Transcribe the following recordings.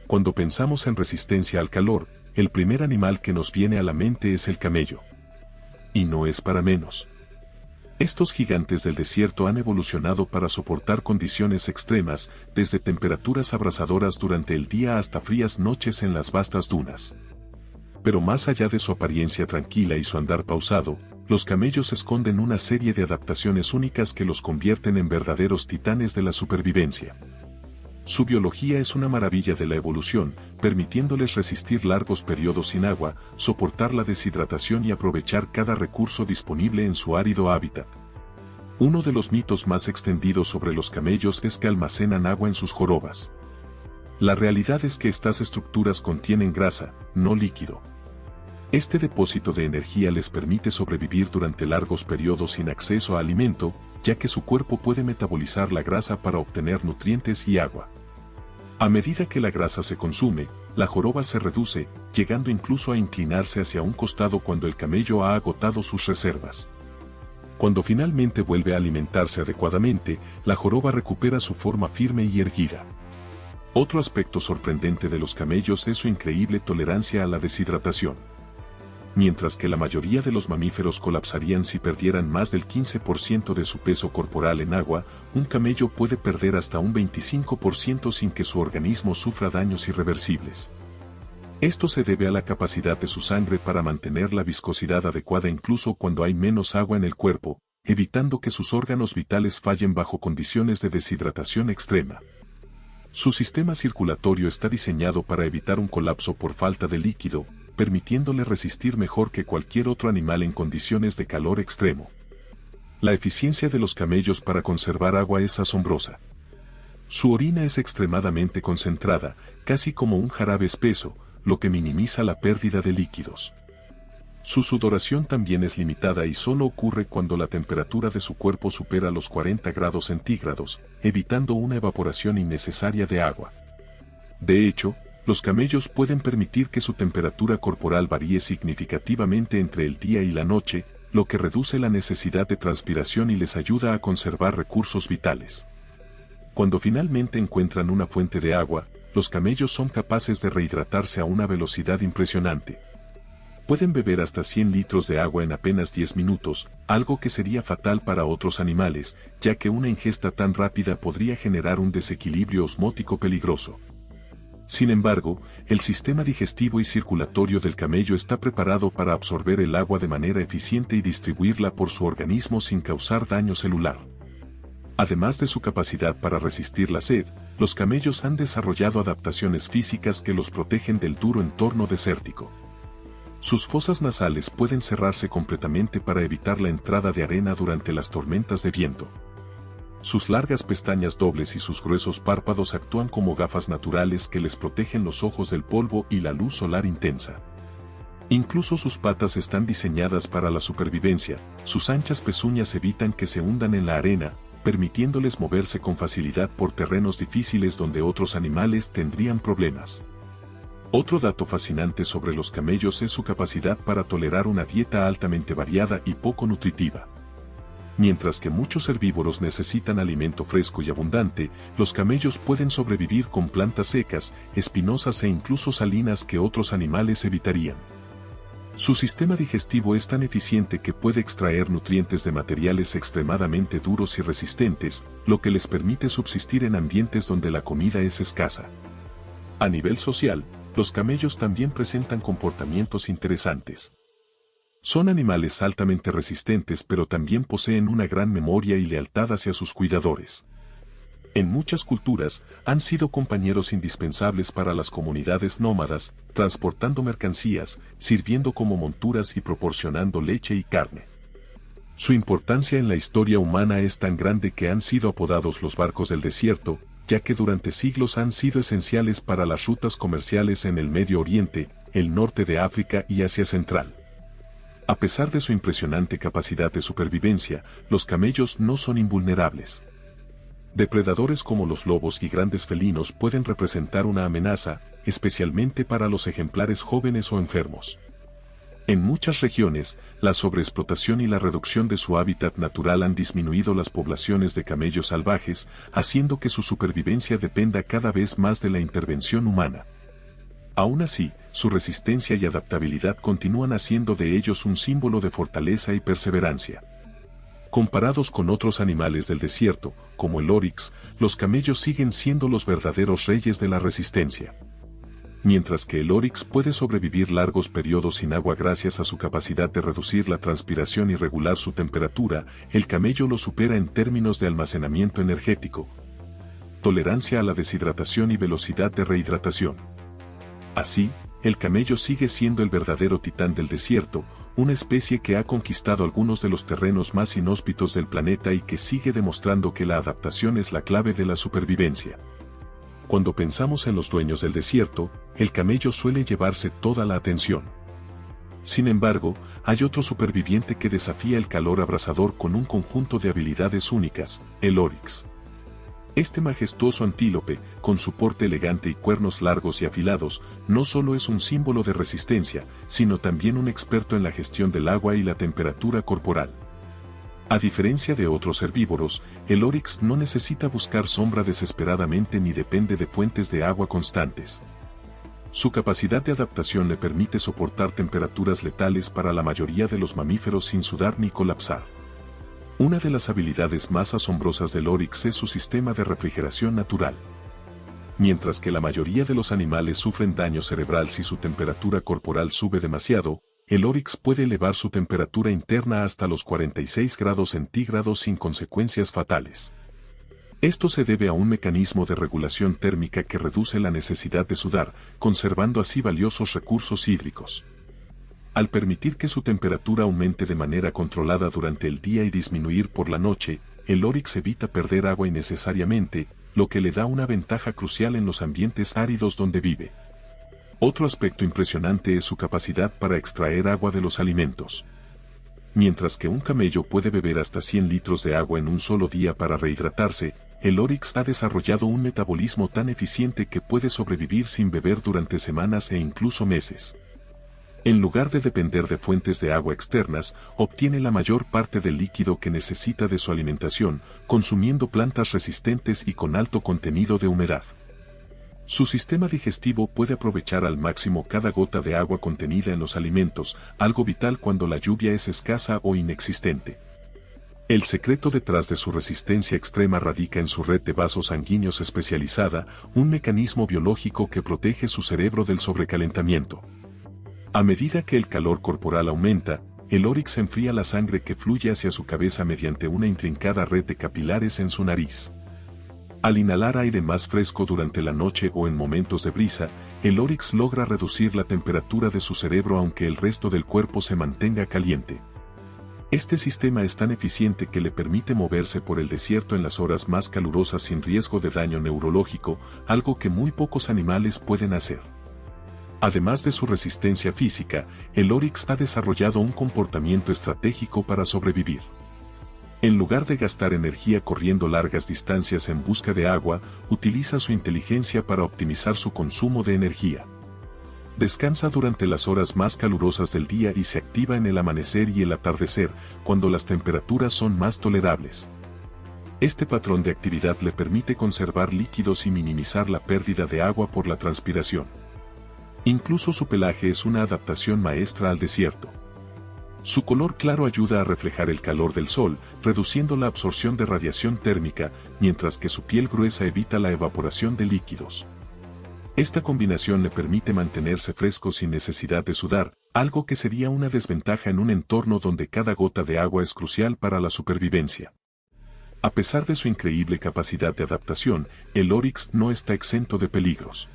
Cuando pensamos en resistencia al calor, el primer animal que nos viene a la mente es el camello. Y no es para menos. Estos gigantes del desierto han evolucionado para soportar condiciones extremas, desde temperaturas abrasadoras durante el día hasta frías noches en las vastas dunas. Pero más allá de su apariencia tranquila y su andar pausado, los camellos esconden una serie de adaptaciones únicas que los convierten en verdaderos titanes de la supervivencia. Su biología es una maravilla de la evolución, permitiéndoles resistir largos periodos sin agua, soportar la deshidratación y aprovechar cada recurso disponible en su árido hábitat. Uno de los mitos más extendidos sobre los camellos es que almacenan agua en sus jorobas. La realidad es que estas estructuras contienen grasa, no líquido. Este depósito de energía les permite sobrevivir durante largos periodos sin acceso a alimento, ya que su cuerpo puede metabolizar la grasa para obtener nutrientes y agua. A medida que la grasa se consume, la joroba se reduce, llegando incluso a inclinarse hacia un costado cuando el camello ha agotado sus reservas. Cuando finalmente vuelve a alimentarse adecuadamente, la joroba recupera su forma firme y erguida. Otro aspecto sorprendente de los camellos es su increíble tolerancia a la deshidratación. Mientras que la mayoría de los mamíferos colapsarían si perdieran más del 15% de su peso corporal en agua, un camello puede perder hasta un 25% sin que su organismo sufra daños irreversibles. Esto se debe a la capacidad de su sangre para mantener la viscosidad adecuada incluso cuando hay menos agua en el cuerpo, evitando que sus órganos vitales fallen bajo condiciones de deshidratación extrema. Su sistema circulatorio está diseñado para evitar un colapso por falta de líquido, permitiéndole resistir mejor que cualquier otro animal en condiciones de calor extremo. La eficiencia de los camellos para conservar agua es asombrosa. Su orina es extremadamente concentrada, casi como un jarabe espeso, lo que minimiza la pérdida de líquidos. Su sudoración también es limitada y solo ocurre cuando la temperatura de su cuerpo supera los 40 grados centígrados, evitando una evaporación innecesaria de agua. De hecho, los camellos pueden permitir que su temperatura corporal varíe significativamente entre el día y la noche, lo que reduce la necesidad de transpiración y les ayuda a conservar recursos vitales. Cuando finalmente encuentran una fuente de agua, los camellos son capaces de rehidratarse a una velocidad impresionante. Pueden beber hasta 100 litros de agua en apenas 10 minutos, algo que sería fatal para otros animales, ya que una ingesta tan rápida podría generar un desequilibrio osmótico peligroso. Sin embargo, el sistema digestivo y circulatorio del camello está preparado para absorber el agua de manera eficiente y distribuirla por su organismo sin causar daño celular. Además de su capacidad para resistir la sed, los camellos han desarrollado adaptaciones físicas que los protegen del duro entorno desértico. Sus fosas nasales pueden cerrarse completamente para evitar la entrada de arena durante las tormentas de viento. Sus largas pestañas dobles y sus gruesos párpados actúan como gafas naturales que les protegen los ojos del polvo y la luz solar intensa. Incluso sus patas están diseñadas para la supervivencia, sus anchas pezuñas evitan que se hundan en la arena, permitiéndoles moverse con facilidad por terrenos difíciles donde otros animales tendrían problemas. Otro dato fascinante sobre los camellos es su capacidad para tolerar una dieta altamente variada y poco nutritiva. Mientras que muchos herbívoros necesitan alimento fresco y abundante, los camellos pueden sobrevivir con plantas secas, espinosas e incluso salinas que otros animales evitarían. Su sistema digestivo es tan eficiente que puede extraer nutrientes de materiales extremadamente duros y resistentes, lo que les permite subsistir en ambientes donde la comida es escasa. A nivel social, los camellos también presentan comportamientos interesantes. Son animales altamente resistentes pero también poseen una gran memoria y lealtad hacia sus cuidadores. En muchas culturas, han sido compañeros indispensables para las comunidades nómadas, transportando mercancías, sirviendo como monturas y proporcionando leche y carne. Su importancia en la historia humana es tan grande que han sido apodados los barcos del desierto, ya que durante siglos han sido esenciales para las rutas comerciales en el Medio Oriente, el norte de África y Asia Central. A pesar de su impresionante capacidad de supervivencia, los camellos no son invulnerables. Depredadores como los lobos y grandes felinos pueden representar una amenaza, especialmente para los ejemplares jóvenes o enfermos. En muchas regiones, la sobreexplotación y la reducción de su hábitat natural han disminuido las poblaciones de camellos salvajes, haciendo que su supervivencia dependa cada vez más de la intervención humana. Aún así, su resistencia y adaptabilidad continúan haciendo de ellos un símbolo de fortaleza y perseverancia. Comparados con otros animales del desierto, como el oryx, los camellos siguen siendo los verdaderos reyes de la resistencia. Mientras que el oryx puede sobrevivir largos periodos sin agua gracias a su capacidad de reducir la transpiración y regular su temperatura, el camello lo supera en términos de almacenamiento energético, tolerancia a la deshidratación y velocidad de rehidratación. Así, el camello sigue siendo el verdadero titán del desierto, una especie que ha conquistado algunos de los terrenos más inhóspitos del planeta y que sigue demostrando que la adaptación es la clave de la supervivencia. Cuando pensamos en los dueños del desierto, el camello suele llevarse toda la atención. Sin embargo, hay otro superviviente que desafía el calor abrasador con un conjunto de habilidades únicas, el oryx. Este majestuoso antílope, con su porte elegante y cuernos largos y afilados, no solo es un símbolo de resistencia, sino también un experto en la gestión del agua y la temperatura corporal. A diferencia de otros herbívoros, el oryx no necesita buscar sombra desesperadamente ni depende de fuentes de agua constantes. Su capacidad de adaptación le permite soportar temperaturas letales para la mayoría de los mamíferos sin sudar ni colapsar. Una de las habilidades más asombrosas del oryx es su sistema de refrigeración natural. Mientras que la mayoría de los animales sufren daño cerebral si su temperatura corporal sube demasiado, el oryx puede elevar su temperatura interna hasta los 46 grados centígrados sin consecuencias fatales. Esto se debe a un mecanismo de regulación térmica que reduce la necesidad de sudar, conservando así valiosos recursos hídricos. Al permitir que su temperatura aumente de manera controlada durante el día y disminuir por la noche, el oryx evita perder agua innecesariamente, lo que le da una ventaja crucial en los ambientes áridos donde vive. Otro aspecto impresionante es su capacidad para extraer agua de los alimentos. Mientras que un camello puede beber hasta 100 litros de agua en un solo día para rehidratarse, el oryx ha desarrollado un metabolismo tan eficiente que puede sobrevivir sin beber durante semanas e incluso meses. En lugar de depender de fuentes de agua externas, obtiene la mayor parte del líquido que necesita de su alimentación, consumiendo plantas resistentes y con alto contenido de humedad. Su sistema digestivo puede aprovechar al máximo cada gota de agua contenida en los alimentos, algo vital cuando la lluvia es escasa o inexistente. El secreto detrás de su resistencia extrema radica en su red de vasos sanguíneos especializada, un mecanismo biológico que protege su cerebro del sobrecalentamiento. A medida que el calor corporal aumenta, el oryx enfría la sangre que fluye hacia su cabeza mediante una intrincada red de capilares en su nariz. Al inhalar aire más fresco durante la noche o en momentos de brisa, el oryx logra reducir la temperatura de su cerebro aunque el resto del cuerpo se mantenga caliente. Este sistema es tan eficiente que le permite moverse por el desierto en las horas más calurosas sin riesgo de daño neurológico, algo que muy pocos animales pueden hacer. Además de su resistencia física, el oryx ha desarrollado un comportamiento estratégico para sobrevivir. En lugar de gastar energía corriendo largas distancias en busca de agua, utiliza su inteligencia para optimizar su consumo de energía. Descansa durante las horas más calurosas del día y se activa en el amanecer y el atardecer, cuando las temperaturas son más tolerables. Este patrón de actividad le permite conservar líquidos y minimizar la pérdida de agua por la transpiración. Incluso su pelaje es una adaptación maestra al desierto. Su color claro ayuda a reflejar el calor del sol, reduciendo la absorción de radiación térmica, mientras que su piel gruesa evita la evaporación de líquidos. Esta combinación le permite mantenerse fresco sin necesidad de sudar, algo que sería una desventaja en un entorno donde cada gota de agua es crucial para la supervivencia. A pesar de su increíble capacidad de adaptación, el oryx no está exento de peligros.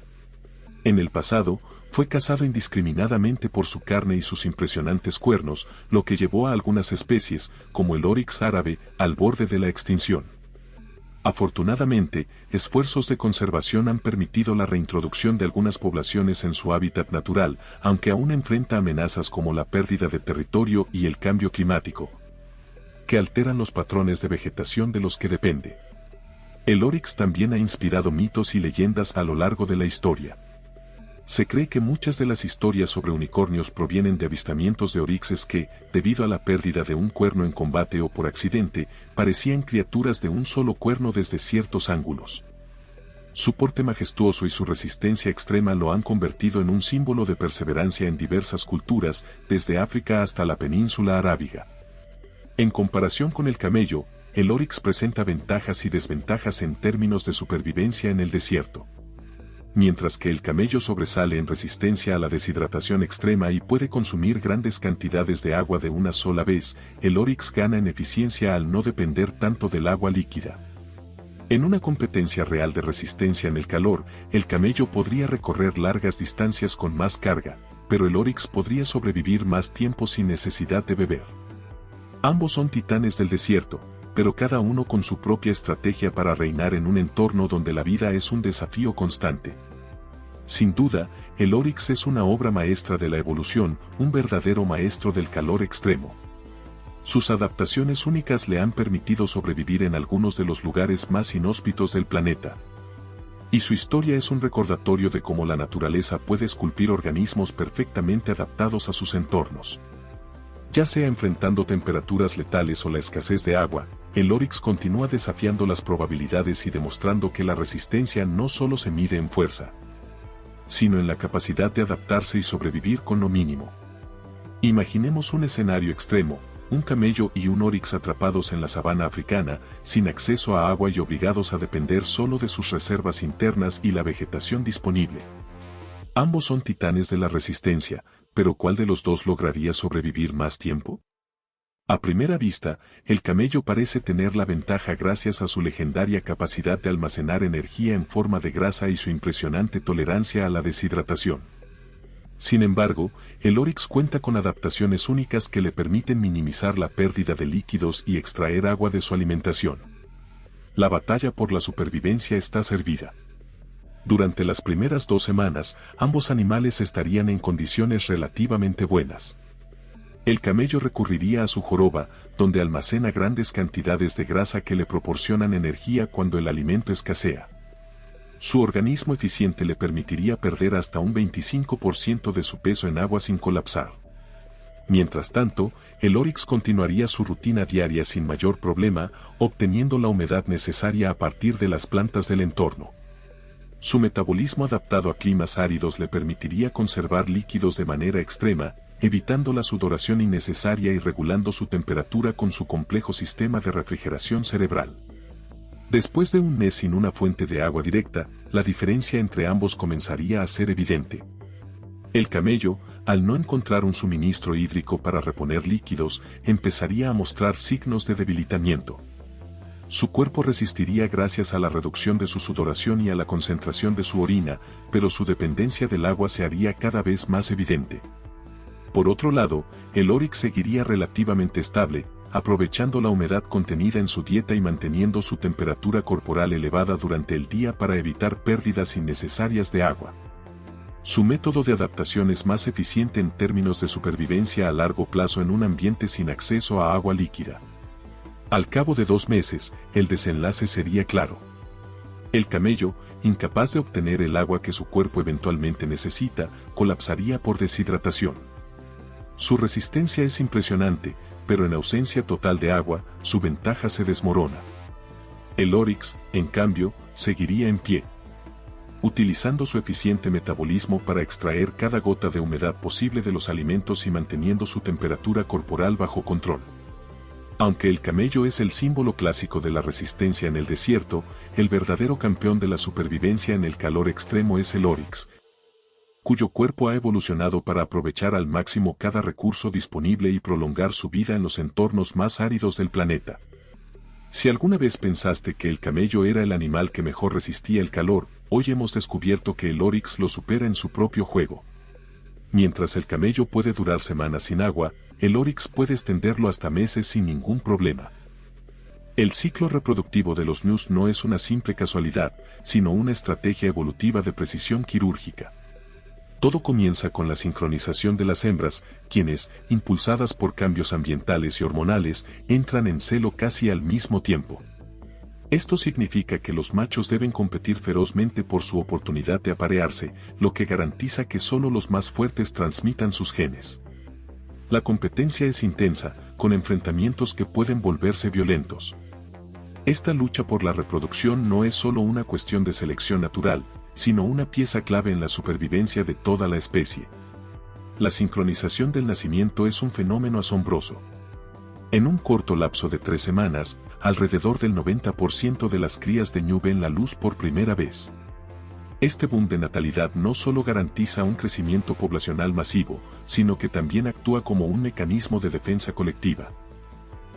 En el pasado, fue cazado indiscriminadamente por su carne y sus impresionantes cuernos, lo que llevó a algunas especies, como el oryx árabe, al borde de la extinción. Afortunadamente, esfuerzos de conservación han permitido la reintroducción de algunas poblaciones en su hábitat natural, aunque aún enfrenta amenazas como la pérdida de territorio y el cambio climático, que alteran los patrones de vegetación de los que depende. El oryx también ha inspirado mitos y leyendas a lo largo de la historia. Se cree que muchas de las historias sobre unicornios provienen de avistamientos de oryxes que, debido a la pérdida de un cuerno en combate o por accidente, parecían criaturas de un solo cuerno desde ciertos ángulos. Su porte majestuoso y su resistencia extrema lo han convertido en un símbolo de perseverancia en diversas culturas, desde África hasta la península arábiga. En comparación con el camello, el oryx presenta ventajas y desventajas en términos de supervivencia en el desierto. Mientras que el camello sobresale en resistencia a la deshidratación extrema y puede consumir grandes cantidades de agua de una sola vez, el oryx gana en eficiencia al no depender tanto del agua líquida. En una competencia real de resistencia en el calor, el camello podría recorrer largas distancias con más carga, pero el oryx podría sobrevivir más tiempo sin necesidad de beber. Ambos son titanes del desierto, pero cada uno con su propia estrategia para reinar en un entorno donde la vida es un desafío constante. Sin duda, el oryx es una obra maestra de la evolución, un verdadero maestro del calor extremo. Sus adaptaciones únicas le han permitido sobrevivir en algunos de los lugares más inhóspitos del planeta. Y su historia es un recordatorio de cómo la naturaleza puede esculpir organismos perfectamente adaptados a sus entornos. Ya sea enfrentando temperaturas letales o la escasez de agua, el oryx continúa desafiando las probabilidades y demostrando que la resistencia no solo se mide en fuerza, sino en la capacidad de adaptarse y sobrevivir con lo mínimo. Imaginemos un escenario extremo, un camello y un oryx atrapados en la sabana africana, sin acceso a agua y obligados a depender solo de sus reservas internas y la vegetación disponible. Ambos son titanes de la resistencia, pero ¿cuál de los dos lograría sobrevivir más tiempo? A primera vista, el camello parece tener la ventaja gracias a su legendaria capacidad de almacenar energía en forma de grasa y su impresionante tolerancia a la deshidratación. Sin embargo, el oryx cuenta con adaptaciones únicas que le permiten minimizar la pérdida de líquidos y extraer agua de su alimentación. La batalla por la supervivencia está servida. Durante las primeras 2 semanas, ambos animales estarían en condiciones relativamente buenas. El camello recurriría a su joroba, donde almacena grandes cantidades de grasa que le proporcionan energía cuando el alimento escasea. Su organismo eficiente le permitiría perder hasta un 25% de su peso en agua sin colapsar. Mientras tanto, el oryx continuaría su rutina diaria sin mayor problema, obteniendo la humedad necesaria a partir de las plantas del entorno. Su metabolismo adaptado a climas áridos le permitiría conservar líquidos de manera extrema, evitando la sudoración innecesaria y regulando su temperatura con su complejo sistema de refrigeración cerebral. Después de un mes sin una fuente de agua directa, la diferencia entre ambos comenzaría a ser evidente. El camello, al no encontrar un suministro hídrico para reponer líquidos, empezaría a mostrar signos de debilitamiento. Su cuerpo resistiría gracias a la reducción de su sudoración y a la concentración de su orina, pero su dependencia del agua se haría cada vez más evidente. Por otro lado, el oryx seguiría relativamente estable, aprovechando la humedad contenida en su dieta y manteniendo su temperatura corporal elevada durante el día para evitar pérdidas innecesarias de agua. Su método de adaptación es más eficiente en términos de supervivencia a largo plazo en un ambiente sin acceso a agua líquida. Al cabo de 2 meses, el desenlace sería claro. El camello, incapaz de obtener el agua que su cuerpo eventualmente necesita, colapsaría por deshidratación. Su resistencia es impresionante, pero en ausencia total de agua, su ventaja se desmorona. El oryx, en cambio, seguiría en pie, utilizando su eficiente metabolismo para extraer cada gota de humedad posible de los alimentos y manteniendo su temperatura corporal bajo control. Aunque el camello es el símbolo clásico de la resistencia en el desierto, el verdadero campeón de la supervivencia en el calor extremo es el oryx, cuyo cuerpo ha evolucionado para aprovechar al máximo cada recurso disponible y prolongar su vida en los entornos más áridos del planeta. Si alguna vez pensaste que el camello era el animal que mejor resistía el calor, hoy hemos descubierto que el oryx lo supera en su propio juego. Mientras el camello puede durar semanas sin agua, el oryx puede extenderlo hasta meses sin ningún problema. El ciclo reproductivo de los ñus no es una simple casualidad, sino una estrategia evolutiva de precisión quirúrgica. Todo comienza con la sincronización de las hembras, quienes, impulsadas por cambios ambientales y hormonales, entran en celo casi al mismo tiempo. Esto significa que los machos deben competir ferozmente por su oportunidad de aparearse, lo que garantiza que solo los más fuertes transmitan sus genes. La competencia es intensa, con enfrentamientos que pueden volverse violentos. Esta lucha por la reproducción no es solo una cuestión de selección natural, sino una pieza clave en la supervivencia de toda la especie. La sincronización del nacimiento es un fenómeno asombroso. En un corto lapso de 3 semanas, alrededor del 90% de las crías de ñu ven la luz por primera vez. Este boom de natalidad no solo garantiza un crecimiento poblacional masivo, sino que también actúa como un mecanismo de defensa colectiva.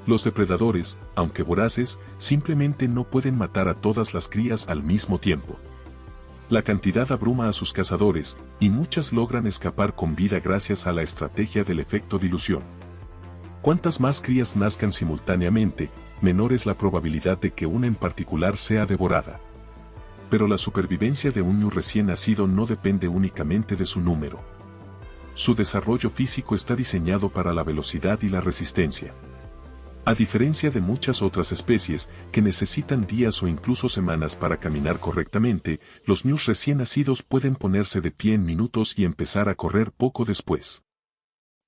Los depredadores, aunque voraces, simplemente no pueden matar a todas las crías al mismo tiempo. La cantidad abruma a sus cazadores, y muchas logran escapar con vida gracias a la estrategia del efecto dilución. Cuantas más crías nazcan simultáneamente, menor es la probabilidad de que una en particular sea devorada. Pero la supervivencia de un ñu recién nacido no depende únicamente de su número. Su desarrollo físico está diseñado para la velocidad y la resistencia. A diferencia de muchas otras especies, que necesitan días o incluso semanas para caminar correctamente, los ñus recién nacidos pueden ponerse de pie en minutos y empezar a correr poco después.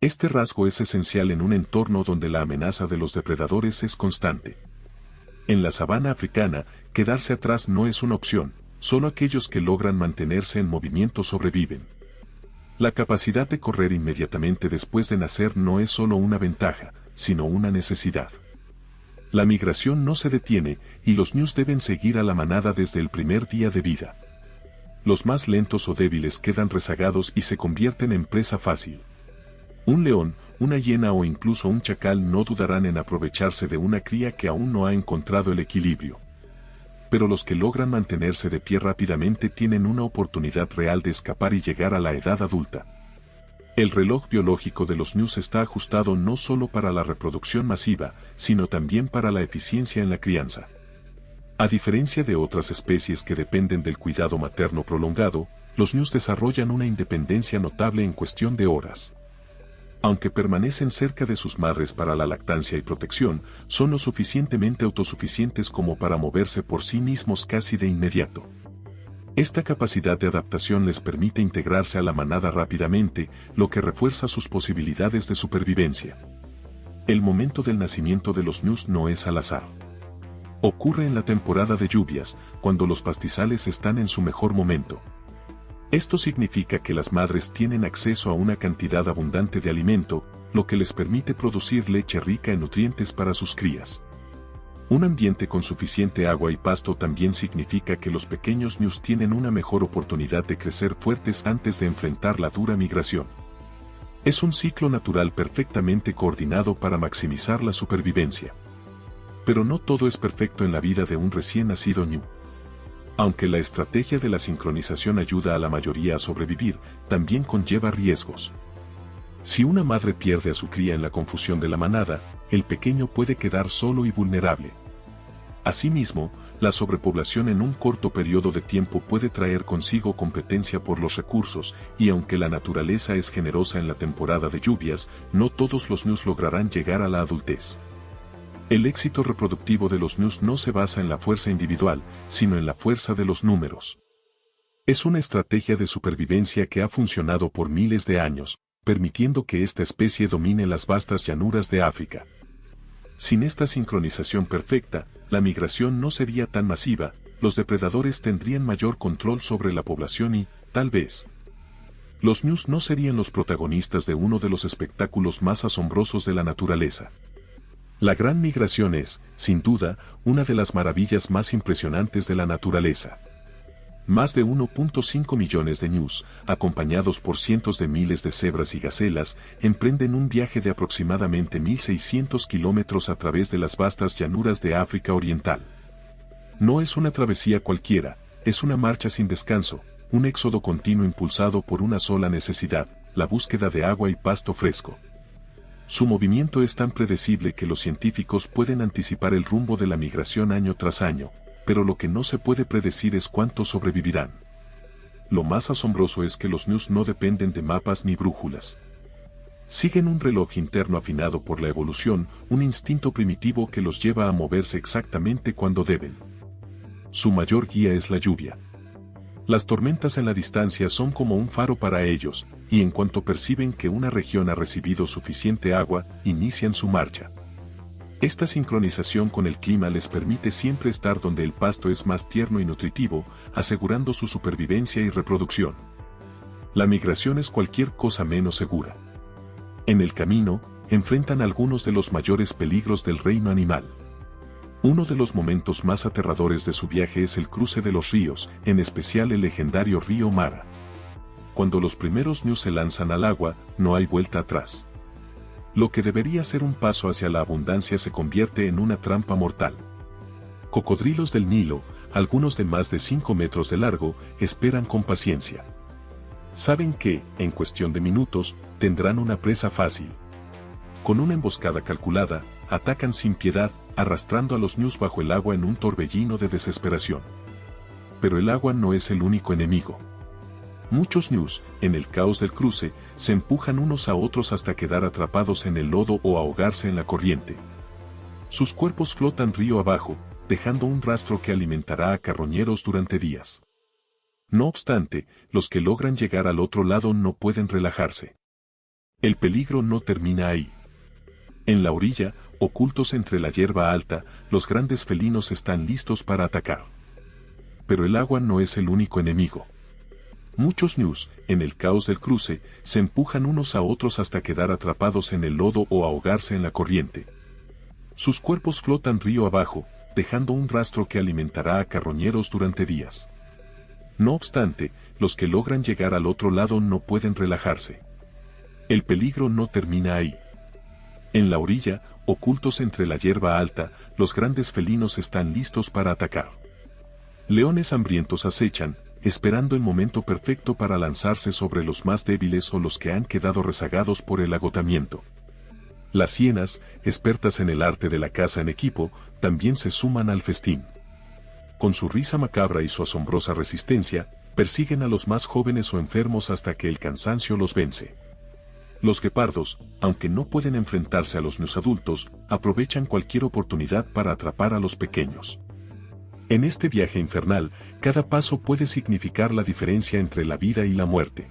Este rasgo es esencial en un entorno donde la amenaza de los depredadores es constante. En la sabana africana, quedarse atrás no es una opción, solo aquellos que logran mantenerse en movimiento sobreviven. La capacidad de correr inmediatamente después de nacer no es solo una ventaja, sino una necesidad. La migración no se detiene, y los ñus deben seguir a la manada desde el primer día de vida. Los más lentos o débiles quedan rezagados y se convierten en presa fácil. Un león, una hiena o incluso un chacal no dudarán en aprovecharse de una cría que aún no ha encontrado el equilibrio. Pero los que logran mantenerse de pie rápidamente tienen una oportunidad real de escapar y llegar a la edad adulta. El reloj biológico de los ñus está ajustado no solo para la reproducción masiva, sino también para la eficiencia en la crianza. A diferencia de otras especies que dependen del cuidado materno prolongado, los ñus desarrollan una independencia notable en cuestión de horas. Aunque permanecen cerca de sus madres para la lactancia y protección, son lo suficientemente autosuficientes como para moverse por sí mismos casi de inmediato. Esta capacidad de adaptación les permite integrarse a la manada rápidamente, lo que refuerza sus posibilidades de supervivencia. El momento del nacimiento de los ñus no es al azar. Ocurre en la temporada de lluvias, cuando los pastizales están en su mejor momento. Esto significa que las madres tienen acceso a una cantidad abundante de alimento, lo que les permite producir leche rica en nutrientes para sus crías. Un ambiente con suficiente agua y pasto también significa que los pequeños ñus tienen una mejor oportunidad de crecer fuertes antes de enfrentar la dura migración. Es un ciclo natural perfectamente coordinado para maximizar la supervivencia. Pero no todo es perfecto en la vida de un recién nacido ñu. Aunque la estrategia de la sincronización ayuda a la mayoría a sobrevivir, también conlleva riesgos. Si una madre pierde a su cría en la confusión de la manada, el pequeño puede quedar solo y vulnerable. Asimismo, la sobrepoblación en un corto periodo de tiempo puede traer consigo competencia por los recursos, y aunque la naturaleza es generosa en la temporada de lluvias, no todos los ñus lograrán llegar a la adultez. El éxito reproductivo de los ñus no se basa en la fuerza individual, sino en la fuerza de los números. Es una estrategia de supervivencia que ha funcionado por miles de años, permitiendo que esta especie domine las vastas llanuras de África. Sin esta sincronización perfecta, la migración no sería tan masiva, los depredadores tendrían mayor control sobre la población y, tal vez, los ñus no serían los protagonistas de uno de los espectáculos más asombrosos de la naturaleza. La gran migración es, sin duda, una de las maravillas más impresionantes de la naturaleza. Más de 1.5 millones de ñus, acompañados por cientos de miles de cebras y gacelas, emprenden un viaje de aproximadamente 1.600 kilómetros a través de las vastas llanuras de África Oriental. No es una travesía cualquiera, es una marcha sin descanso, un éxodo continuo impulsado por una sola necesidad, la búsqueda de agua y pasto fresco. Su movimiento es tan predecible que los científicos pueden anticipar el rumbo de la migración año tras año, pero lo que no se puede predecir es cuántos sobrevivirán. Lo más asombroso es que los ñus no dependen de mapas ni brújulas. Siguen un reloj interno afinado por la evolución, un instinto primitivo que los lleva a moverse exactamente cuando deben. Su mayor guía es la lluvia. Las tormentas en la distancia son como un faro para ellos, y en cuanto perciben que una región ha recibido suficiente agua, inician su marcha. Esta sincronización con el clima les permite siempre estar donde el pasto es más tierno y nutritivo, asegurando su supervivencia y reproducción. La migración es cualquier cosa menos segura. En el camino, enfrentan algunos de los mayores peligros del reino animal. Uno de los momentos más aterradores de su viaje es el cruce de los ríos, en especial el legendario río Mara. Cuando los primeros ñus se lanzan al agua, no hay vuelta atrás. Lo que debería ser un paso hacia la abundancia se convierte en una trampa mortal. Cocodrilos del Nilo, algunos de más de 5 metros de largo, esperan con paciencia. Saben que, en cuestión de minutos, tendrán una presa fácil. Con una emboscada calculada, atacan sin piedad, arrastrando a los ñus bajo el agua en un torbellino de desesperación. Pero el agua no es el único enemigo. Muchos ñus, en el caos del cruce, se empujan unos a otros hasta quedar atrapados en el lodo o ahogarse en la corriente. Sus cuerpos flotan río abajo, dejando un rastro que alimentará a carroñeros durante días. No obstante, los que logran llegar al otro lado no pueden relajarse. El peligro no termina ahí. En la orilla, ocultos entre la hierba alta, los grandes felinos están listos para atacar. Pero el agua no es el único enemigo. Muchos ñus, en el caos del cruce, se empujan unos a otros hasta quedar atrapados en el lodo o ahogarse en la corriente. Sus cuerpos flotan río abajo, dejando un rastro que alimentará a carroñeros durante días. No obstante, los que logran llegar al otro lado no pueden relajarse. El peligro no termina ahí. En la orilla, ocultos entre la hierba alta, los grandes felinos están listos para atacar. Leones hambrientos acechan, esperando el momento perfecto para lanzarse sobre los más débiles o los que han quedado rezagados por el agotamiento. Las hienas, expertas en el arte de la caza en equipo, también se suman al festín. Con su risa macabra y su asombrosa resistencia, persiguen a los más jóvenes o enfermos hasta que el cansancio los vence. Los guepardos, aunque no pueden enfrentarse a los ñus adultos, aprovechan cualquier oportunidad para atrapar a los pequeños. En este viaje infernal, cada paso puede significar la diferencia entre la vida y la muerte.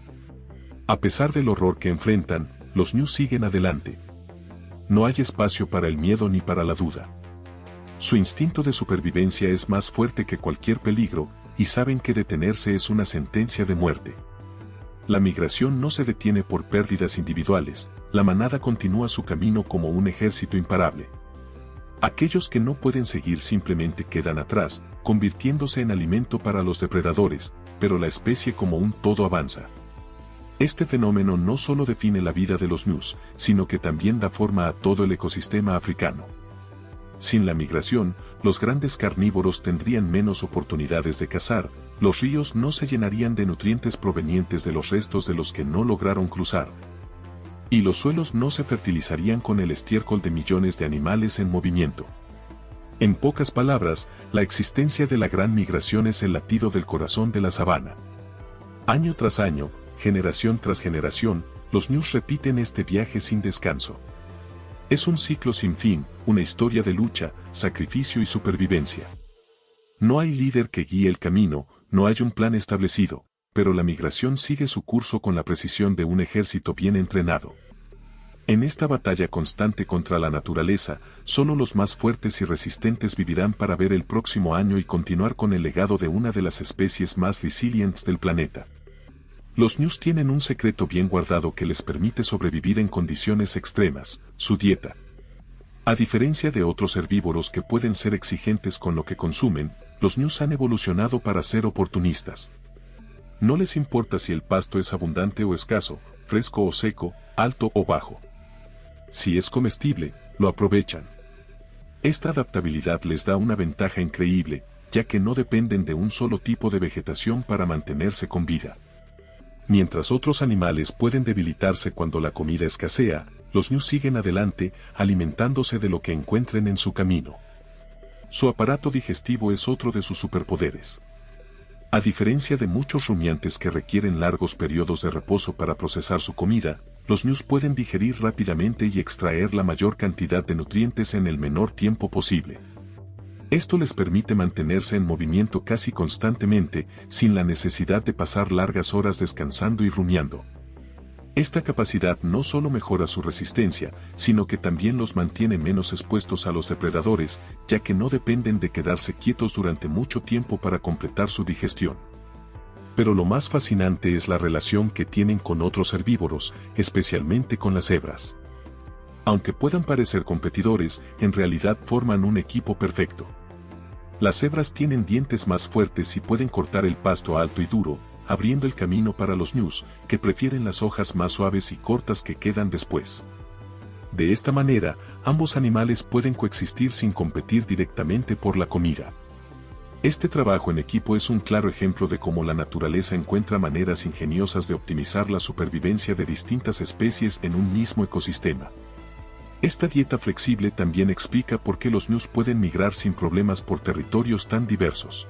A pesar del horror que enfrentan, los ñus siguen adelante. No hay espacio para el miedo ni para la duda. Su instinto de supervivencia es más fuerte que cualquier peligro, y saben que detenerse es una sentencia de muerte. La migración no se detiene por pérdidas individuales, la manada continúa su camino como un ejército imparable. Aquellos que no pueden seguir simplemente quedan atrás, convirtiéndose en alimento para los depredadores, pero la especie como un todo avanza. Este fenómeno no solo define la vida de los ñus, sino que también da forma a todo el ecosistema africano. Sin la migración, los grandes carnívoros tendrían menos oportunidades de cazar, los ríos no se llenarían de nutrientes provenientes de los restos de los que no lograron cruzar. Y los suelos no se fertilizarían con el estiércol de millones de animales en movimiento. En pocas palabras, la existencia de la gran migración es el latido del corazón de la sabana. Año tras año, generación tras generación, los ñus repiten este viaje sin descanso. Es un ciclo sin fin, una historia de lucha, sacrificio y supervivencia. No hay líder que guíe el camino, no hay un plan establecido, pero la migración sigue su curso con la precisión de un ejército bien entrenado. En esta batalla constante contra la naturaleza, solo los más fuertes y resistentes vivirán para ver el próximo año y continuar con el legado de una de las especies más resilientes del planeta. Los ñus tienen un secreto bien guardado que les permite sobrevivir en condiciones extremas, su dieta. A diferencia de otros herbívoros que pueden ser exigentes con lo que consumen, los ñus han evolucionado para ser oportunistas. No les importa si el pasto es abundante o escaso, fresco o seco, alto o bajo. Si es comestible, lo aprovechan. Esta adaptabilidad les da una ventaja increíble, ya que no dependen de un solo tipo de vegetación para mantenerse con vida. Mientras otros animales pueden debilitarse cuando la comida escasea, los ñus siguen adelante, alimentándose de lo que encuentren en su camino. Su aparato digestivo es otro de sus superpoderes. A diferencia de muchos rumiantes que requieren largos periodos de reposo para procesar su comida, los ñus pueden digerir rápidamente y extraer la mayor cantidad de nutrientes en el menor tiempo posible. Esto les permite mantenerse en movimiento casi constantemente, sin la necesidad de pasar largas horas descansando y rumiando. Esta capacidad no solo mejora su resistencia, sino que también los mantiene menos expuestos a los depredadores, ya que no dependen de quedarse quietos durante mucho tiempo para completar su digestión. Pero lo más fascinante es la relación que tienen con otros herbívoros, especialmente con las cebras. Aunque puedan parecer competidores, en realidad forman un equipo perfecto. Las cebras tienen dientes más fuertes y pueden cortar el pasto alto y duro, abriendo el camino para los ñus, que prefieren las hojas más suaves y cortas que quedan después. De esta manera, ambos animales pueden coexistir sin competir directamente por la comida. Este trabajo en equipo es un claro ejemplo de cómo la naturaleza encuentra maneras ingeniosas de optimizar la supervivencia de distintas especies en un mismo ecosistema. Esta dieta flexible también explica por qué los ñus pueden migrar sin problemas por territorios tan diversos.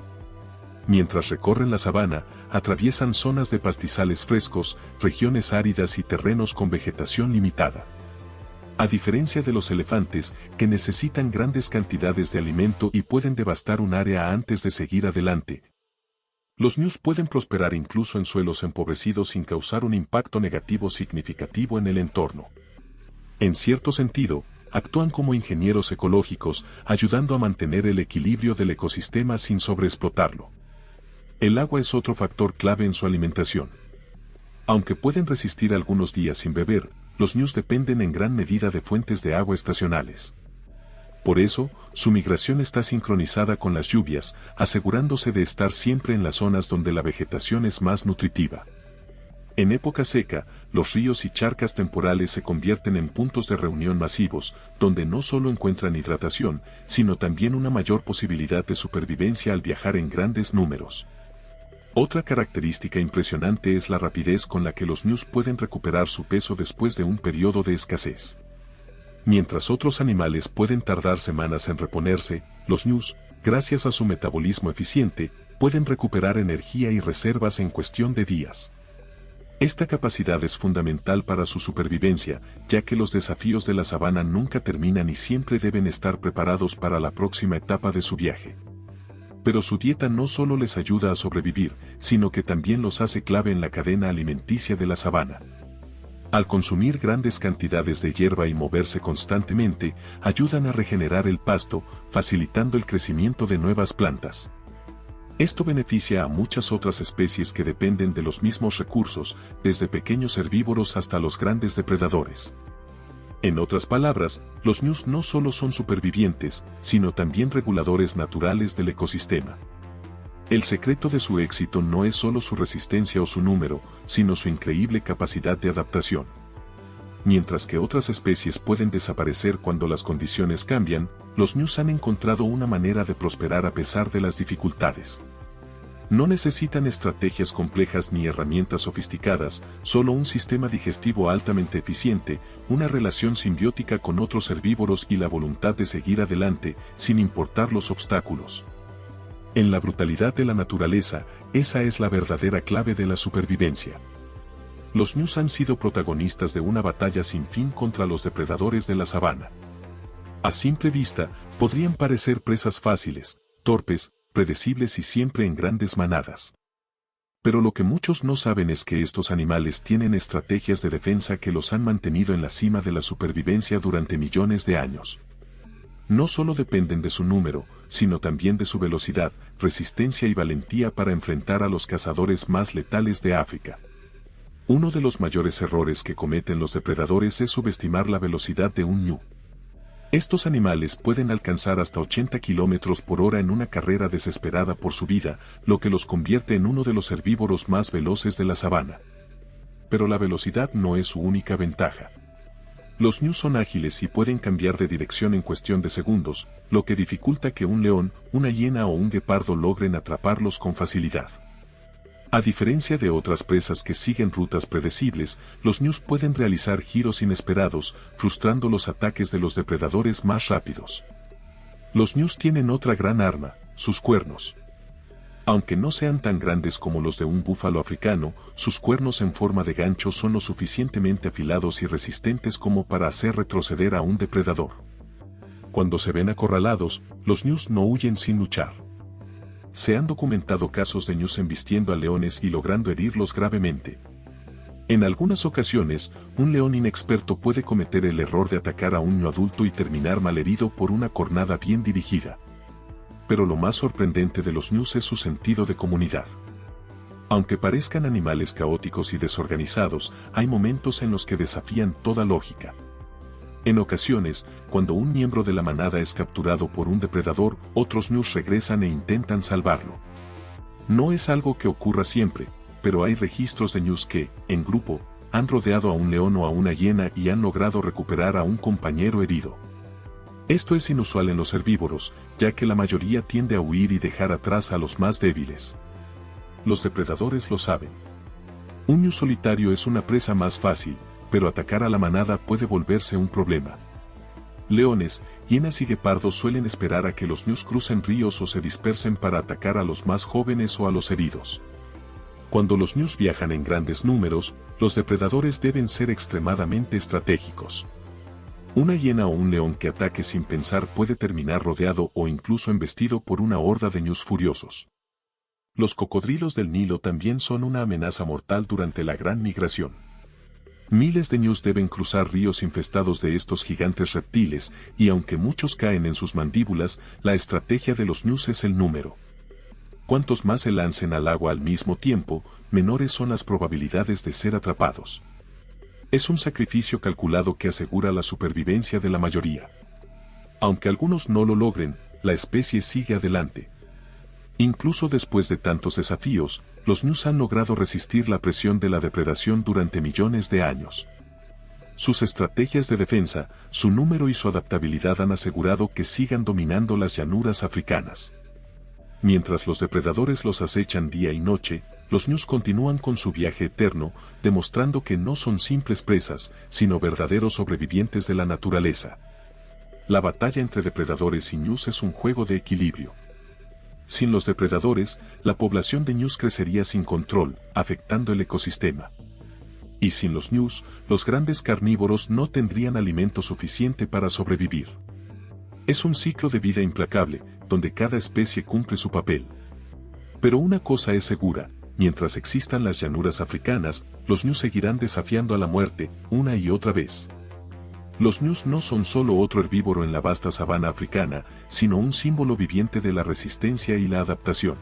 Mientras recorren la sabana, atraviesan zonas de pastizales frescos, regiones áridas y terrenos con vegetación limitada. A diferencia de los elefantes, que necesitan grandes cantidades de alimento y pueden devastar un área antes de seguir adelante, los ñus pueden prosperar incluso en suelos empobrecidos sin causar un impacto negativo significativo en el entorno. En cierto sentido, actúan como ingenieros ecológicos, ayudando a mantener el equilibrio del ecosistema sin sobreexplotarlo. El agua es otro factor clave en su alimentación. Aunque pueden resistir algunos días sin beber, los ñus dependen en gran medida de fuentes de agua estacionales. Por eso, su migración está sincronizada con las lluvias, asegurándose de estar siempre en las zonas donde la vegetación es más nutritiva. En época seca, los ríos y charcas temporales se convierten en puntos de reunión masivos, donde no solo encuentran hidratación, sino también una mayor posibilidad de supervivencia al viajar en grandes números. Otra característica impresionante es la rapidez con la que los ñus pueden recuperar su peso después de un periodo de escasez. Mientras otros animales pueden tardar semanas en reponerse, los ñus, gracias a su metabolismo eficiente, pueden recuperar energía y reservas en cuestión de días. Esta capacidad es fundamental para su supervivencia, ya que los desafíos de la sabana nunca terminan y siempre deben estar preparados para la próxima etapa de su viaje. Pero su dieta no solo les ayuda a sobrevivir, sino que también los hace clave en la cadena alimenticia de la sabana. Al consumir grandes cantidades de hierba y moverse constantemente, ayudan a regenerar el pasto, facilitando el crecimiento de nuevas plantas. Esto beneficia a muchas otras especies que dependen de los mismos recursos, desde pequeños herbívoros hasta los grandes depredadores. En otras palabras, los ñus no solo son supervivientes, sino también reguladores naturales del ecosistema. El secreto de su éxito no es solo su resistencia o su número, sino su increíble capacidad de adaptación. Mientras que otras especies pueden desaparecer cuando las condiciones cambian, los ñus han encontrado una manera de prosperar a pesar de las dificultades. No necesitan estrategias complejas ni herramientas sofisticadas, solo un sistema digestivo altamente eficiente, una relación simbiótica con otros herbívoros y la voluntad de seguir adelante, sin importar los obstáculos. En la brutalidad de la naturaleza, esa es la verdadera clave de la supervivencia. Los ñus han sido protagonistas de una batalla sin fin contra los depredadores de la sabana. A simple vista, podrían parecer presas fáciles, torpes, predecibles y siempre en grandes manadas. Pero lo que muchos no saben es que estos animales tienen estrategias de defensa que los han mantenido en la cima de la supervivencia durante millones de años. No solo dependen de su número, sino también de su velocidad, resistencia y valentía para enfrentar a los cazadores más letales de África. Uno de los mayores errores que cometen los depredadores es subestimar la velocidad de un ñu. Estos animales pueden alcanzar hasta 80 km por hora en una carrera desesperada por su vida, lo que los convierte en uno de los herbívoros más veloces de la sabana. Pero la velocidad no es su única ventaja. Los ñus son ágiles y pueden cambiar de dirección en cuestión de segundos, lo que dificulta que un león, una hiena o un guepardo logren atraparlos con facilidad. A diferencia de otras presas que siguen rutas predecibles, los ñus pueden realizar giros inesperados, frustrando los ataques de los depredadores más rápidos. Los ñus tienen otra gran arma, sus cuernos. Aunque no sean tan grandes como los de un búfalo africano, sus cuernos en forma de gancho son lo suficientemente afilados y resistentes como para hacer retroceder a un depredador. Cuando se ven acorralados, los ñus no huyen sin luchar. Se han documentado casos de ñus embistiendo a leones y logrando herirlos gravemente. En algunas ocasiones, un león inexperto puede cometer el error de atacar a un ñu adulto y terminar malherido por una cornada bien dirigida. Pero lo más sorprendente de los ñus es su sentido de comunidad. Aunque parezcan animales caóticos y desorganizados, hay momentos en los que desafían toda lógica. En ocasiones, cuando un miembro de la manada es capturado por un depredador, otros ñus regresan e intentan salvarlo. No es algo que ocurra siempre, pero hay registros de ñus que, en grupo, han rodeado a un león o a una hiena y han logrado recuperar a un compañero herido. Esto es inusual en los herbívoros, ya que la mayoría tiende a huir y dejar atrás a los más débiles. Los depredadores lo saben. Un ñu solitario es una presa más fácil, pero atacar a la manada puede volverse un problema. Leones, hienas y guepardos suelen esperar a que los ñus crucen ríos o se dispersen para atacar a los más jóvenes o a los heridos. Cuando los ñus viajan en grandes números, los depredadores deben ser extremadamente estratégicos. Una hiena o un león que ataque sin pensar puede terminar rodeado o incluso embestido por una horda de ñus furiosos. Los cocodrilos del Nilo también son una amenaza mortal durante la gran migración. Miles de ñus deben cruzar ríos infestados de estos gigantes reptiles, y aunque muchos caen en sus mandíbulas, la estrategia de los ñus es el número. Cuantos más se lancen al agua al mismo tiempo, menores son las probabilidades de ser atrapados. Es un sacrificio calculado que asegura la supervivencia de la mayoría. Aunque algunos no lo logren, la especie sigue adelante. Incluso después de tantos desafíos, los ñus han logrado resistir la presión de la depredación durante millones de años. Sus estrategias de defensa, su número y su adaptabilidad han asegurado que sigan dominando las llanuras africanas. Mientras los depredadores los acechan día y noche, los ñus continúan con su viaje eterno, demostrando que no son simples presas, sino verdaderos sobrevivientes de la naturaleza. La batalla entre depredadores y ñus es un juego de equilibrio. Sin los depredadores, la población de ñus crecería sin control, afectando el ecosistema. Y sin los ñus, los grandes carnívoros no tendrían alimento suficiente para sobrevivir. Es un ciclo de vida implacable, donde cada especie cumple su papel. Pero una cosa es segura, mientras existan las llanuras africanas, los ñus seguirán desafiando a la muerte, una y otra vez. Los ñus no son solo otro herbívoro en la vasta sabana africana, sino un símbolo viviente de la resistencia y la adaptación.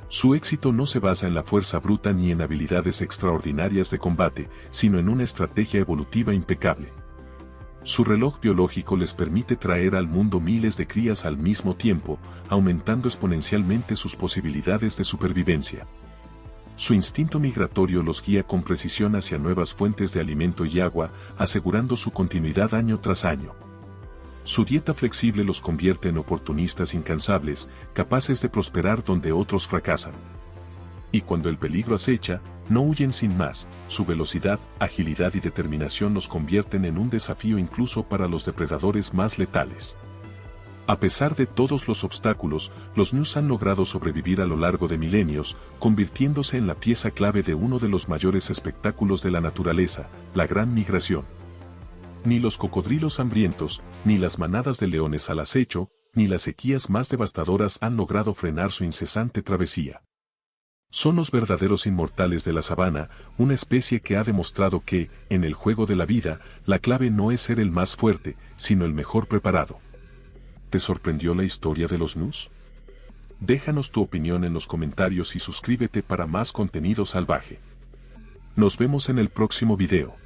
Su éxito no se basa en la fuerza bruta ni en habilidades extraordinarias de combate, sino en una estrategia evolutiva impecable. Su reloj biológico les permite traer al mundo miles de crías al mismo tiempo, aumentando exponencialmente sus posibilidades de supervivencia. Su instinto migratorio los guía con precisión hacia nuevas fuentes de alimento y agua, asegurando su continuidad año tras año. Su dieta flexible los convierte en oportunistas incansables, capaces de prosperar donde otros fracasan. Y cuando el peligro acecha, no huyen sin más, su velocidad, agilidad y determinación los convierten en un desafío incluso para los depredadores más letales. A pesar de todos los obstáculos, los ñus han logrado sobrevivir a lo largo de milenios, convirtiéndose en la pieza clave de uno de los mayores espectáculos de la naturaleza, la gran migración. Ni los cocodrilos hambrientos, ni las manadas de leones al acecho, ni las sequías más devastadoras han logrado frenar su incesante travesía. Son los verdaderos inmortales de la sabana, una especie que ha demostrado que, en el juego de la vida, la clave no es ser el más fuerte, sino el mejor preparado. ¿Te sorprendió la historia de los ñus? Déjanos tu opinión en los comentarios y suscríbete para más contenido salvaje. Nos vemos en el próximo video.